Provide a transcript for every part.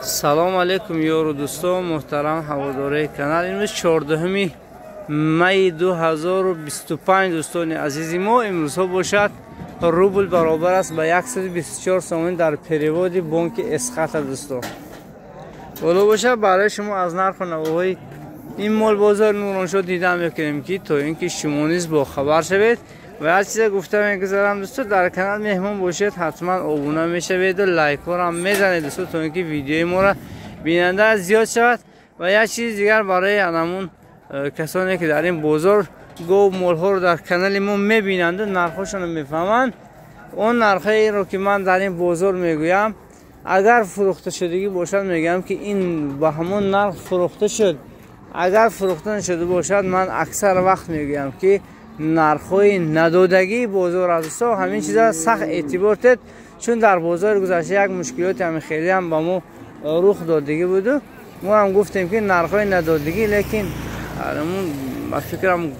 سلام علیکم یارو دوستان محترم هواداری کانال. امروز 14 می 2025 دوستان عزیز ما. امروز ها باشد روبل برابر است به 124 سوم در پریود بانک اسقط دوستان. ولو باشه برای شما از نرخ و نوهای این مال بازار نورانشاه دیدم میکنیم که تا اینکه شما نیز با خبر شوید و هر چیز گفتم میگذارم دوستان. در کانال مهمان باشید حتما ابونه میشوید و لایک ها هم میزنید دوستان تا اینکه ویدیوی ما را بیننده زیاد شود. و یک چیز دیگر برای همون کسانی که در این بازار گو مال ها رو در کانال ما میبینند و نرخشون رو میفهمند، اون نرخی رو که من در این بازار میگویم اگر فروخته شدگی باشد میگم که این به همون نرخ فروخته شد. اگر فروخته نشده باشد من اکثر وقت میگویم که نرخ‌های ندادگی بازار است. همین چیزا سخت اعتبار دید، چون در بازار گذشته یک مشکلات همین خیلی هم با ما رخ دادگی بود. ما هم گفتیم که نرخ‌های ندادگی، لیکن من فکرم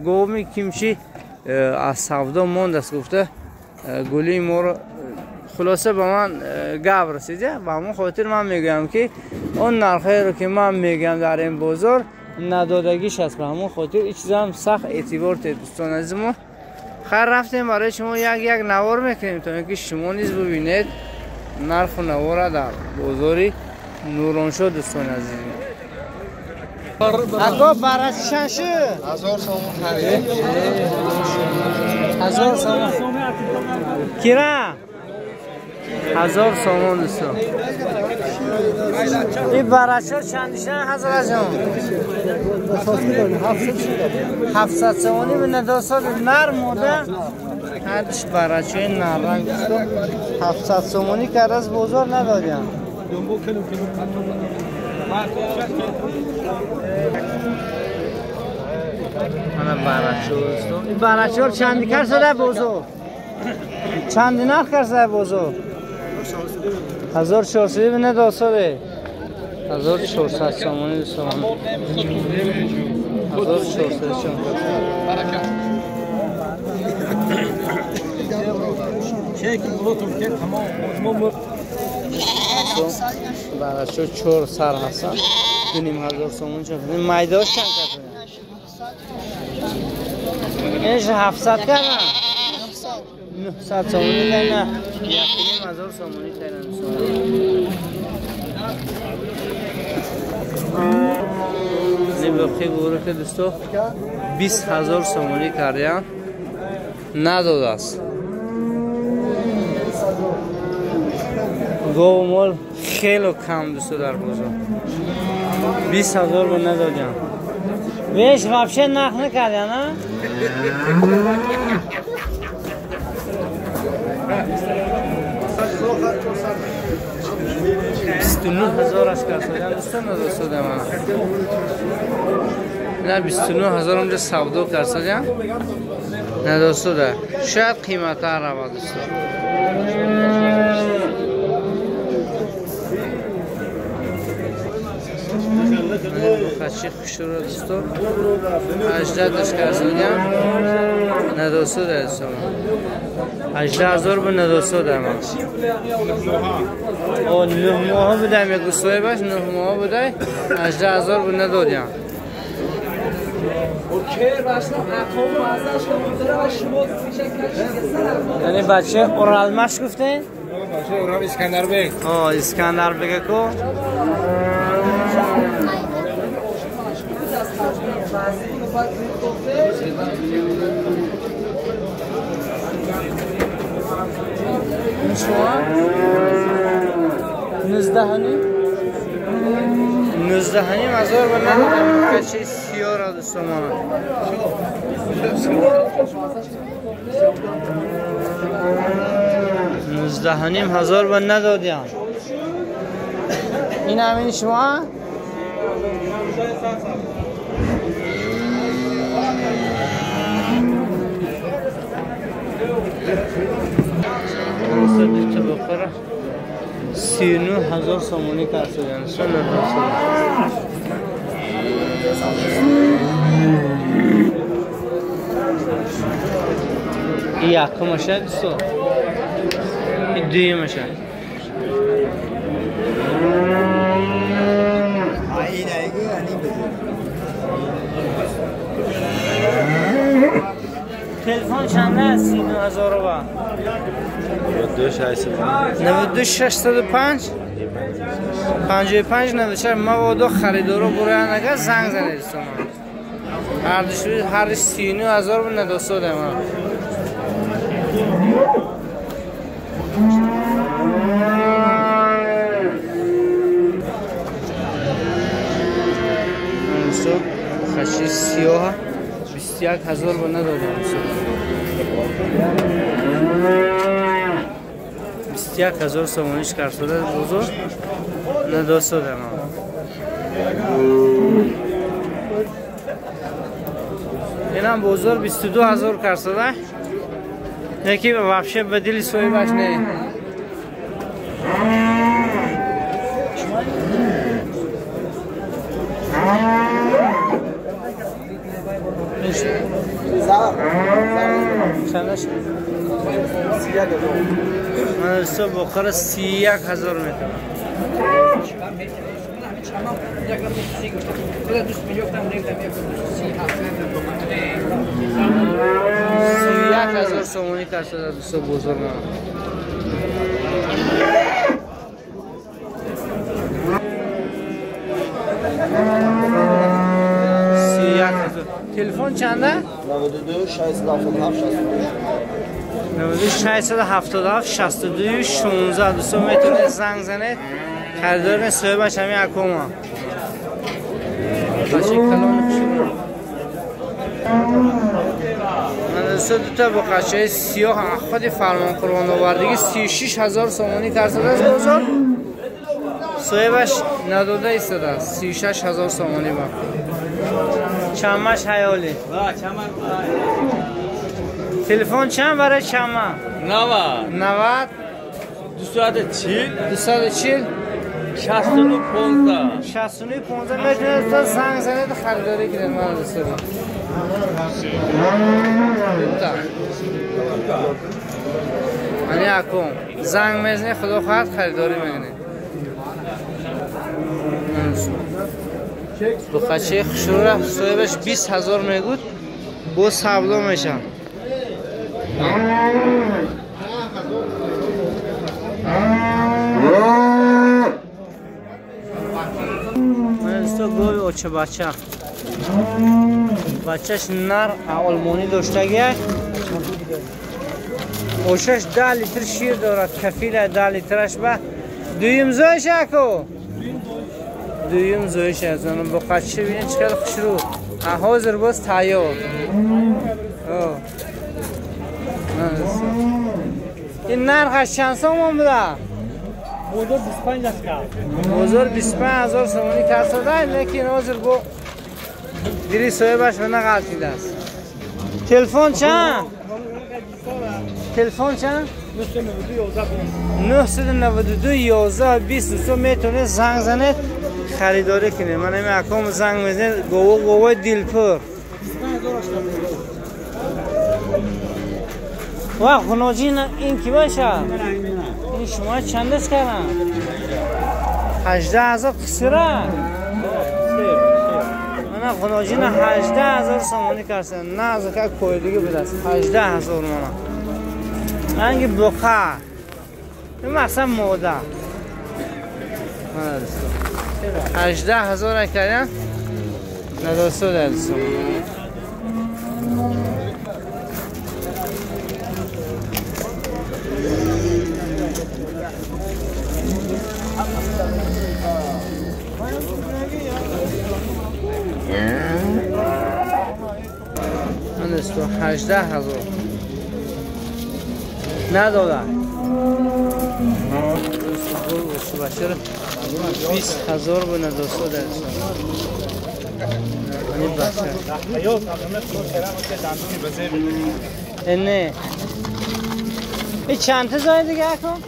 گومی کیمشی از سودا ماند است گفته گلی ما رو خلاصه به من گاب رسیده. و همون خاطر من میگم که اون نرخی رو که من میگم در این بازار ندادگیش هست. به همون خاطر این چیزا هم سخت اعتبار دید دوستان عزیز ما. خیر رفتیم برای شما یک نوار میکنیم تا اینکه شما نیز ببینید نرخ و نوار در بازاری نورانشاه دوستان عزیز ما. اگه برای چند 1000 سومون خرید. 1000 سومون کیرا 1000 سومون دوستان. این براشو چندشه حضرت جان؟ 700 سومونی به نداستاد نر موده. هرچی براشوی نرنگ دوستان 700 سومونی که از بازار ندادیم. من براشو دوستان. این براشو چندی کرده بازار؟ چندی نرخ کرده بازار؟ 1400 به نداستاده 1400 سومونی دوستان. 1400 براشو 4 سر هستن 2500 سومون شد. مایداش چند کرده؟ اینش 700 کرده 900 سومونی نه 1000 سومونی کردن. این بخی گوره که دوستو 20000 سومونی کردن نداده است. گو مال خیلی کم دوستو در بازار 20000 به ندادن. ویش غبشه نخ نکردن نه؟ 29000 از کسادن دوستان نداستاده من. نه 29000 اونجا سودا کردن نداستاده. شاید قیمت ها رو دوستان. خشی خوش رو دوستان 18 داشت کردن نداستاده دوستان. 18000 به نداستاده من. او 9 ماه بودم یک گوشتای باش 9 ماه بوده 18000 به ندادیم. یعنی بچه اورالمش گفته؟ بچه اورال اسکندر بگ. اسکندر بگ کو نزدهانی مزار به ندادم کچه سیاه را دوستان من. 19000 به ندادیم. این همین شما؟ طبقه 39000 سومونی کردن سال این یکمشه دوستان، این دویمشه. هزار و 92 605 55 94 مواد خریدارو برای نگه زنگ زنید هر 39,000 و نداستو دیم خشی سیاه 21,000 و ندادم 21,000 سومونیش کار شده بزرگ نداست دادم این هم بزرگ 22,000 کار شده یکی وابشه بدیلی سوی باش نه من رسو بخور 31,000 میتونم 31,000 سومونی کار شده دوستو بزرگ من 31,000 تلفن چنده؟ 92 677 677 62 16 دوستو میتونه زنگ زنه خریدار صاحبش همین اکوما بچه کلان کشیدم من دوستو دوتا با قشه سیاه خود فرمان قربان آوردگی 36,000 سومونی کرده است بزرگ صاحبش نداده ایستاده 36,000 سومونی با چمش حیالی تلفن چند برای چمه؟ 90 240 69 15 میتونه تا زنگ زنید خریداری کنید من دوست دارم منی اکم زنگ میزنی خدا خواهد خریداری میکنید دو خچه خشوره صاحبش 20,000 میگود با سبلا میشن من دوستا گوی اوچه بچهش نر آلمانی داشته گه اوشش 10 لیتر شیر دارد کفیل 10 لیترش به دویم زویش اکو دویم زویش از اونم با قچه بینید چقدر خوش رو حاضر باز تایار این نرخش چند سومون بوده؟ بزرگ 25 است که بزرگ 25,000 سومونی کرد شده لیکن حاضر گو دیری صاحبش به نغلطیده است تلفن چند؟ تلفن چند؟ 992 11 20 میتونه زنگ زنید خریداری کنید من همین اکام زنگ میزنید گوه دیلپور واه خناجی این کی باشه؟ این شما چندش کردن؟ 18,000 قصیره من خناجی 18,000 سومونی کردن نه از که کوی دیگه بده است 18,000 من انگی بخه این مقصد موده 18,000 کردن نداستو دلستو من استو 18,000 نداده باشر 20,000 به نداستو دلستو این باشر نه این چند تا زای دیگه کن؟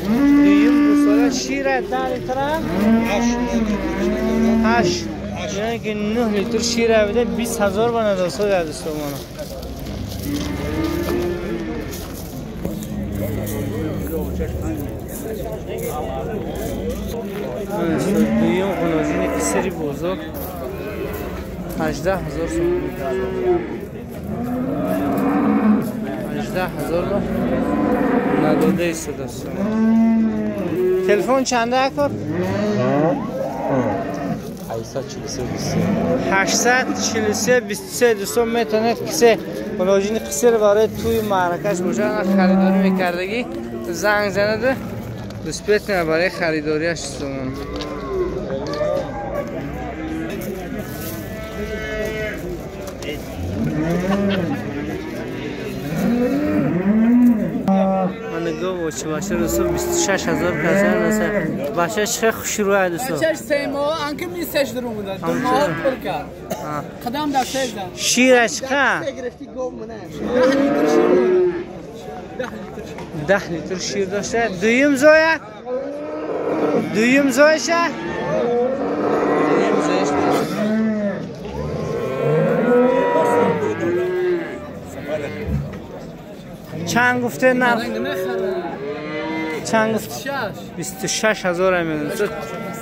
دویم دوستالا شیره 10 لیتره 8 یعنی که 9 لیتر شیره بده 20,000 به نداستو دلستو مانا دویم خنازین کسری بزرگ 18,000 سومونی 18000 با نداده است دوستان. تلفن چنده اکر؟ 843 23 دوستان میتونید کسی ملاجین قصر وارد توی معرکش باشن خریداری میکردگی زنگ زنده دوست بتونه برای خریداریش دوستان. نگاه باشه باشه دوستان 26000 کسر دوستان. باشه چه خوشی روی دوستان. بچهش 3 ماه انکه میسش درون بوده 2 ماه پر کرد قدم در سیزن شیرش که 10 لیتر شیر داشته. دویم زویه دویم زویشه دویم زویش چند گفته نه چند گفت 26000 میلیون.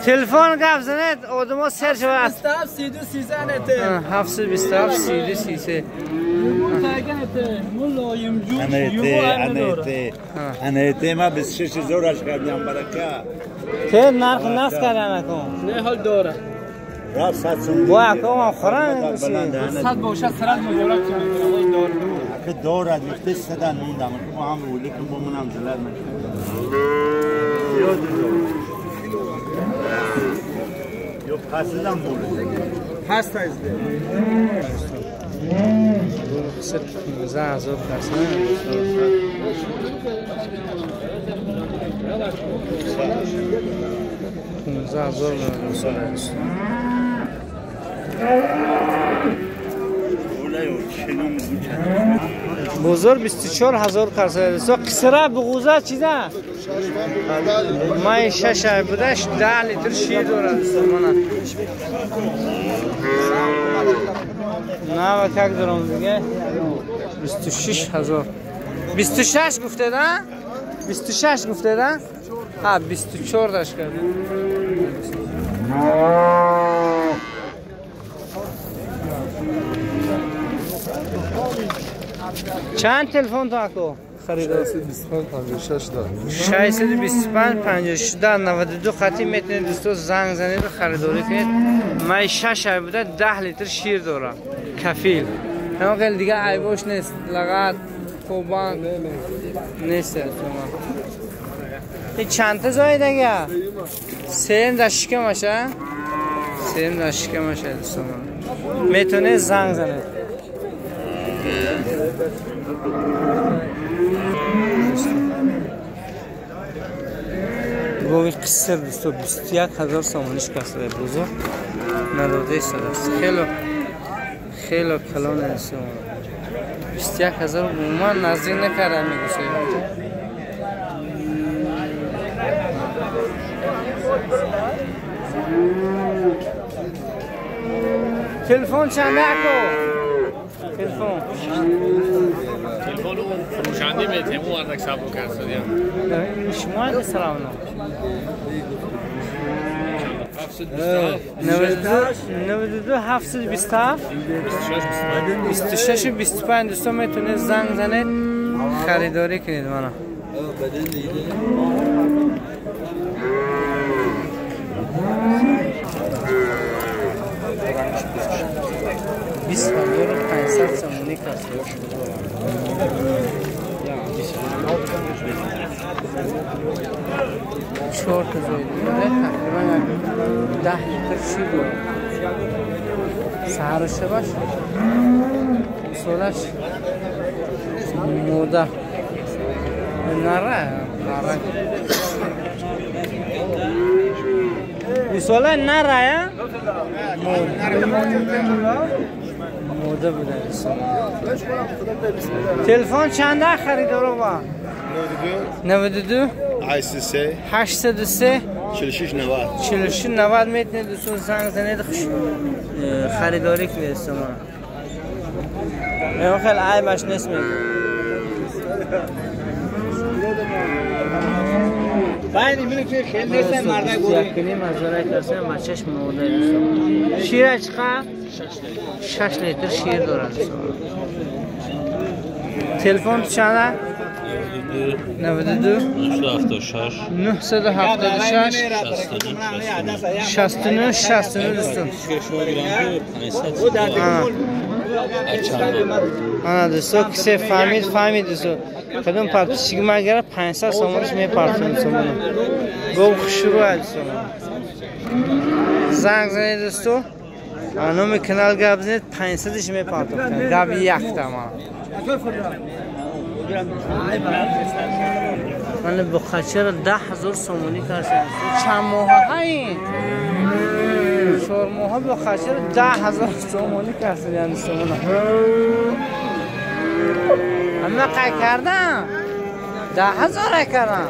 تلفن گفت زنید آدما سر شود 27 32 13 نته 727 32 33 انته ما 26000 اش کردم برکه که نرخ نفت کردن نکن نه حال داره راست ساتون با اکام خورن صد باشه سرد مبارک کنید داره که دورت میخته صدن موندم ما هم ولی که منم زلال نشد یو پاسدم بود هست از ست 15000 درصد 15000 بزرگ 24000 قرض است. قصره بغوزه چیزه؟ مای 6 بودش 10 لیتر شیر داره سامان. نه و کک دارم دیگه 26000 26 گفته نه؟ 26 گفته نه؟ ها 24 داشت کرده. چند تلفن تو اکو خریده؟ 625 56 92 خطی میتونید دوستو زنگ زنید و خریداری کنید. مای 6 بوده 10 لیتر شیر داره کفیل. اما خیلی دیگه عیبوش نیست لغت خوبان نیست. این چند تا زایی دیگه؟ 3 در شکمشه؟ 3 در شکمشه دوستو میتونید زنگ زنید. گوی قصر دوستو 21000 سامانش کسره بزرگ نداده است. خیلی کلان است. 21000 عموما نزدیک نکردم میگوشه. تلفن چنده اکو؟ تلفن فروشنده به تیمو اردک صبر کرد دیم شما ده سلام نام 92 727 26 25 دوستان میتونید زنگ زنید خریداری کنید. منو بیست هزار و 500 سامونی کسر چهار تا زایده تقریبا 10 لیتر شیر بود. سهر و شبش سولش موده نره سوله نره موده بوده. تلفن چنده خریده رو با؟ 92 803 46 90 میتونید دوستان زنگ زنید خریداری کنید. اما خیلی عیبش نیست میگه. باید اینو که خیلی نیستن مرده گوری یکنیم هزاره کرسه مچش موده دوستان. شیر چقدر؟ 6 لیتر شیر داره دوستان. تلفن تو چنده؟ 92 976 69 69 دوستان. آنا دوستان کسی فهمید دوستان کدوم پرتوشی که مگر 500 سومونش میپرتون سومون گو شروع دوستان. زنگ زنید دوستان نام کانال گاب بزنید 500ش میپرتون گاب یک تمام. من بخاطر 10,000 سومونی کردم. چند ماه هایی؟ 4 ماه بخاطر 10,000 سومونی کردم سومون. اما قای کردم 10,000 کردم.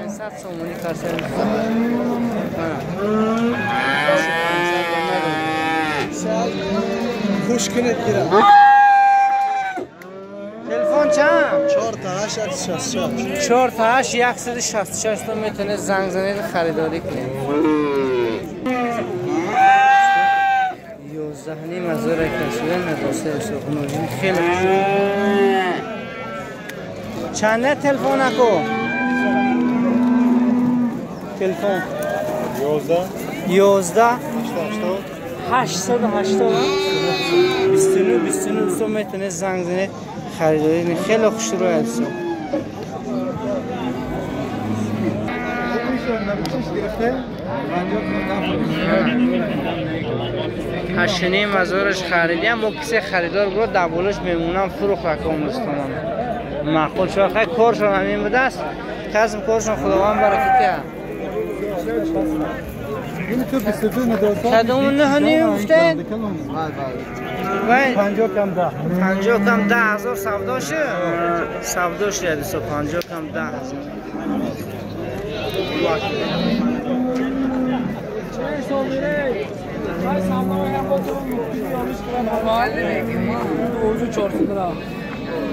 8,500 سومونی کردم. خوش کنید گیرم. تلفن چند؟ 4 تا 8 166 4 تا 8 166 تا میتونه زنگ زنید خریداری کنید. 11,500 کشیده نداشته سخنوری خیلی چنده تلفن اکو؟ تلفن 11 880 29 تو میتونه زنگ زنید خریداری خیلی خوش رو هست. هشتنیم هزارش خریدیم با کسی خریدار برو دبولش میمونم فروخ رکام دستانم معقول شد خیلی کارشون همین بوده است کسب کارشون خداوند برکت کرد. کدوم نه نیم افتاد؟ 50 کم 10 50 کم 10,000 سودا شد؟ سودا شد 50 کم 10,000.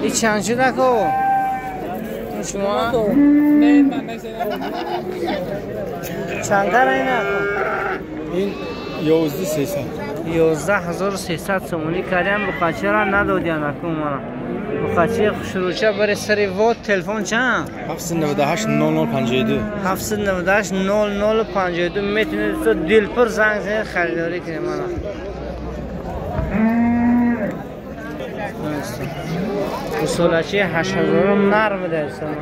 این چند شده که؟ شما؟ چند در این این 11300 11,300 سومونی کردیم بخاطر را ندادیم اکو مانا بخاطر شروعچه برای سری وات تلفن چند؟ 798 0052 798 0052 میتونید تو دل پر زنگ زنید خریداری کنید مانا. اصولچی 8,000 هم نرم ده سامان.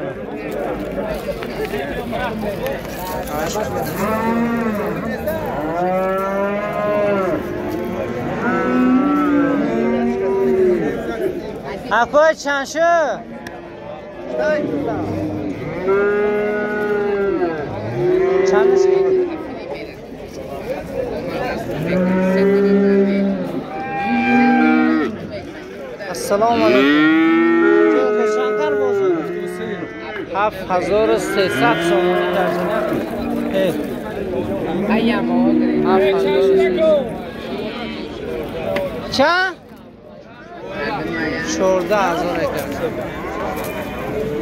اکوی چند شد؟ چند شد؟ السلام علیکم. شنکر بازار 7,300 سومونی در جنب. چند؟ 14,000 کرد.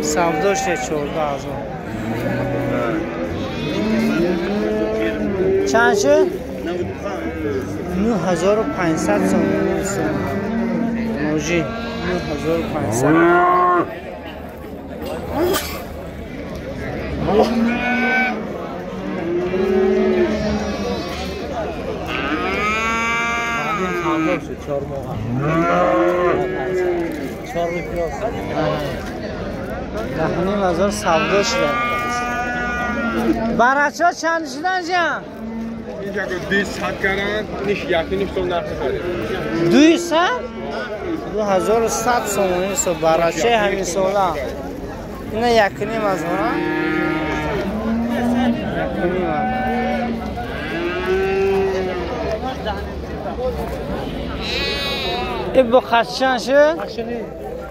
سوداش 14,000. چند شد؟ 9,500 سومونی موجی 9,500. دهنیم هزار سودا شده. برچه ها چند شدن جان؟ اینجا که 200 کردن نیش یکی نیش تو نرخ خرید 200؟ 2,100 سومونی سو برچه همین سولا اینه یکی نیم از اون این با خدشن شد؟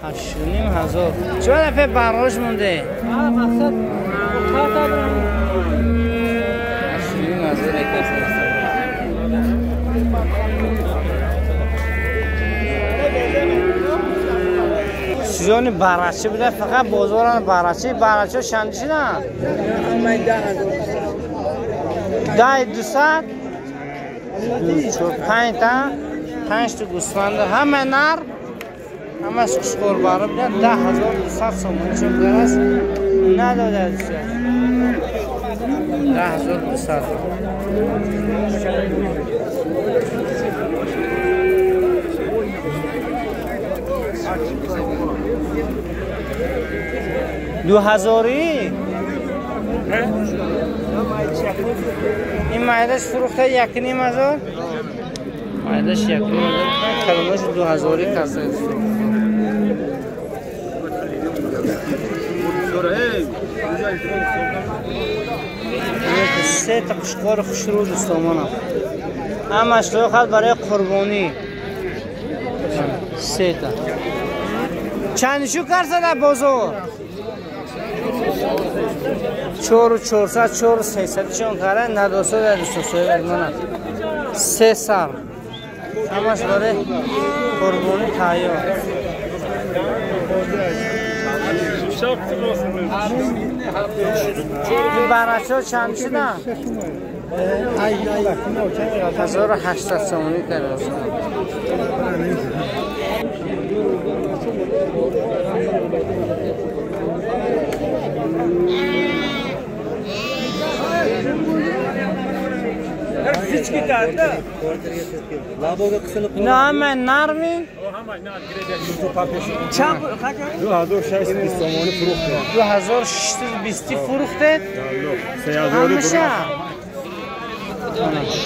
8,500 چون دفعه براش مونده؟ مقصد خواهد برم 8,500 کسی سیزانی برچه بده فقط بازاران برچه شندشی نه؟ 10,200 5 تا گوسفند همه نر همه از قربانی بیاد 10,200 سومانی چون درست نداده دوست 10,200 2000ی این مایدش فروخته 1,500 مایدش 1,500 کلمش 2000ی کاسه سه تا قشقار خوشرو دوستامانم همش خواهد برای قربانی 3 تا چندشو کرده بازار 4,400 4,300 چون کاره نداسته در دوستوی ارمانت 3 سر همش برای قربانی تایار این برنچه ها چند شده؟ 1,800 سومانی کرده اینا همه نرمی؟ 2,620 سومانی فروخته 2,620 فروخته؟ همیشه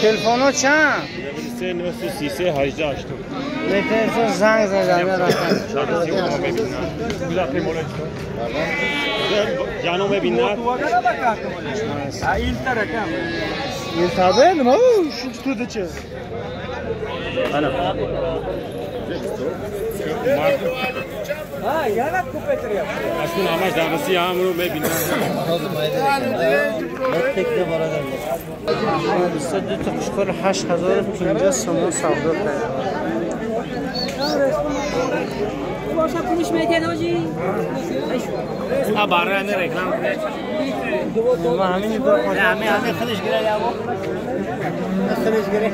تلفن ها چند؟ 3,933,8 میتونید زنگ زنده رفتن جانو ببینید این تابه نمو شو تو چه انا یالا کوپتریا اصلا همش درسی هم رو ببینید تکه برادر دوست دو تا قشقار 8,050 سومون سودا کرد باشه پولش میدین آجی برای رکلام کنه ما همین کار کنیم همه خودش گره یا خودش گره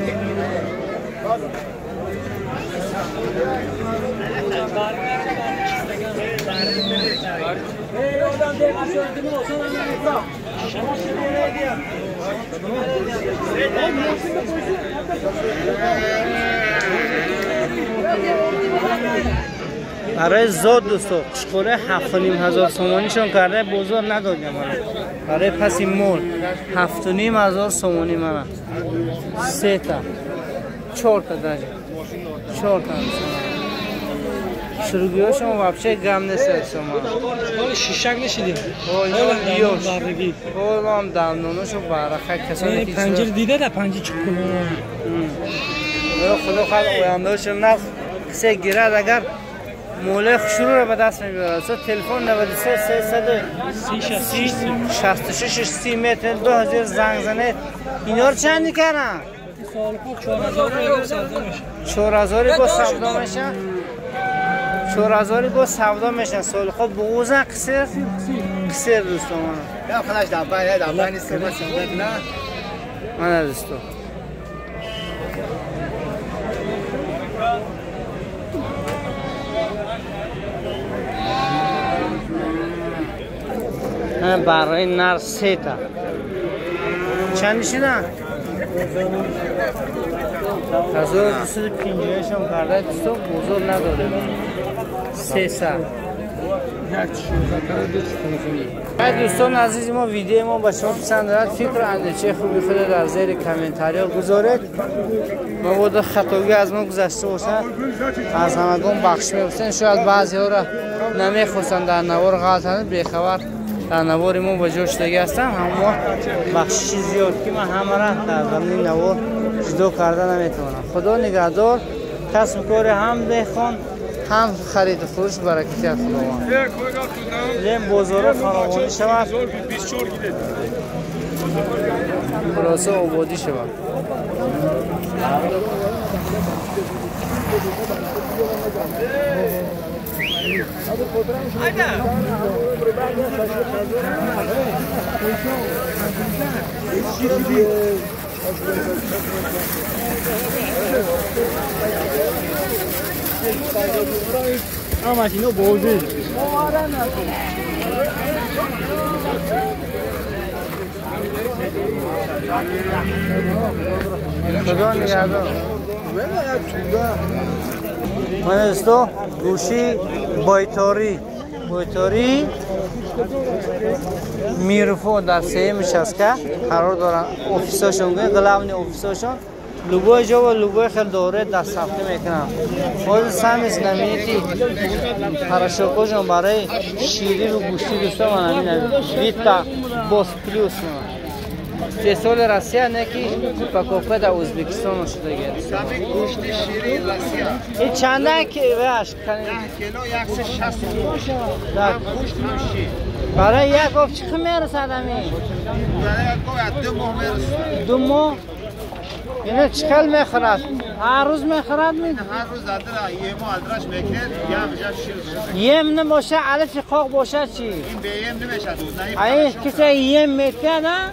برای زاد دوستو قشقوره 7,500 سومانیشون کرده بزرگ ندادیم برای پس این مول 7,500 سومانی منم 3 تا 4 تا درجه 4 تا شروعی ها شما وابشه گم نسته شما شیشک نشیدیم دیوش هم دمنونوشو برخه کسانی که پنجر دیده ده پنجر چک کنه خدا خواهد اویاندهشون نفت کسی گیرد اگر موله خشرو رو به دست میبرد تلفن 93 366 30 متر 2000 زنگ زنه اینا رو چندی کنن؟ 4,000 گو سودا میشن 4,000 گو سودا میشن سال خوب بغوزن قصر دوستو من یا خلاص دابا نیست که من دوستو برای نر 3 تا چندی شدن؟ 1,250 شون کرده دوستو بزرگ نداره 3 سر دوستان عزیز ما ویدیو ما به شما پسند دارد فکر اندیشه خوبی خود در زیر کامنت ها گذارید مواد خطاگی از ما گذشته باشه از همگان بخش می‌کنید شاید بعضی ها را نمی‌خواستند در نوار غلطند بی‌خبر در نوار ما به جوش دیگه هستم اما بخشی زیاد که من همه را در زمین نوار جدا کرده نمیتونم خدا نگهدار کسب کار هم بخوان هم خرید فروش برکتی از خداوند لیم بازار فراوانی شود خلاصه آبادی شود ماشینو بردی خدا نگهدار. من استو گوشی بایتاری میرفون در سیمش هست که قرار دارن اوفیساشون گلابنی اوفیساشون لوگوی جا و لوگوی خیلی دوره در صفحه میکنن. خود سمیز نمیتی پراشوکوشون برای شیری و گوشتی دوستا من همین بیتا باس پلیوس من 3 سال روسیه نکی پاکوپه در ازبکستان شده گرد. سمی گوشت شیری روسیه. این چنده که ویش کنید؟ 10 کیلو 160 هم گوشت هم شیر. برای یک آف چی میرسد همی؟ برای یک آف 2 ماه میرسد. 2 ماه؟ اینه چقدر میخورد؟ هر روز میخورد می؟ هر روز ادرا یه ماه ادراش میکنه یا بجا شیر. یم نباشه علف قاق باشه چی؟ این به یم نمیشه دوست. این کسی یم میکنه نه؟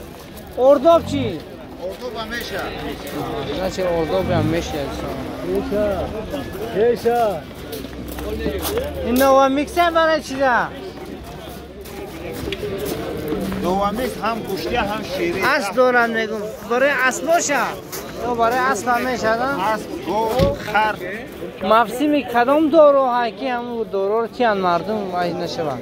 اردوب چی؟ اردوب هم میشه. نه چه اردوب هم میشه ایشا این نوع میکسه برای چی ده؟ دومیش هم گوشتی هم شیری. اسب دارم میگم برای اسب باشه یا برای اسب هم میشه نه؟ اسب گو خر مفصیمی کدام دورو های که همون دورو رو کیان مردم ای نشوند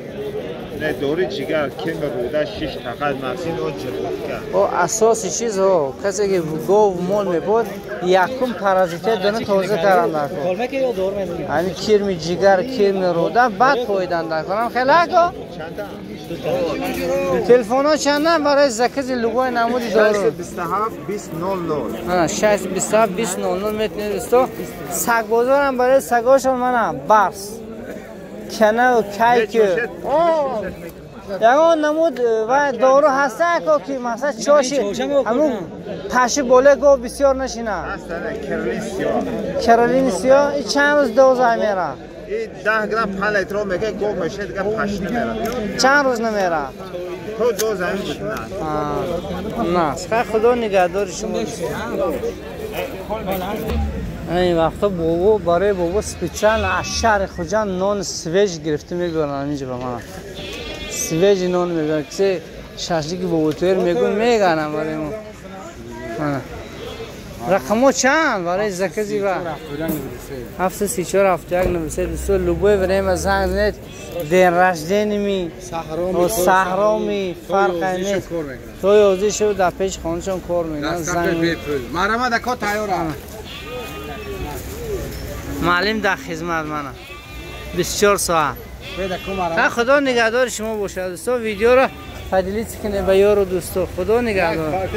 نه دوری جگر کم روده 6 تقل مفصیل او جرود کرد. او اساسی چیز ها کسی که گو مول میبود یکم پارازیته دونه توزه کردن در کن کلمه که یا دور میدونی یعنی کرمی جگر کرمی روده بعد پویدن در کنم خیلی اگه تلفون ها چنده برای زکز لوگوی نمودی دارو 27 20 00 627 20 میتونید دوستو سگ بازارم برای سگاشون منم برس کنه و کیک یعنی نمود و دارو هسته که مثلا چاشی همون تاشی بوله گو بسیار نشینه کرولین سیاه این چند روز دوزه میره این 10 گرم 5 لیتر میگه گو میشه دیگه پاش نمیره چند روز نمیره تو دوزه میشه نه خدا نگهدار شما این وقتا بابا برای بابا سپیچال از شهر خوجان نان سویج گرفته میبرن اینجا به من سویج نان میبرن کسی شاشلی که بابا تویر میگون میگنم برای ما رقمو چند برای زکزی و 734 71 نویسه دوستو لوبوی بریم از زنگ زنید دین رشده نمی و صحرامی فرق نیست توی اوزی شد در پیش خانشون کار میگن زنگ مرمه دکا تایاره معلم در خدمت منم 24 ساعت خدا نگهدار شما باشه دوستو ویدیو رو فضیلت کنه به یار و دوستو خدا نگهدار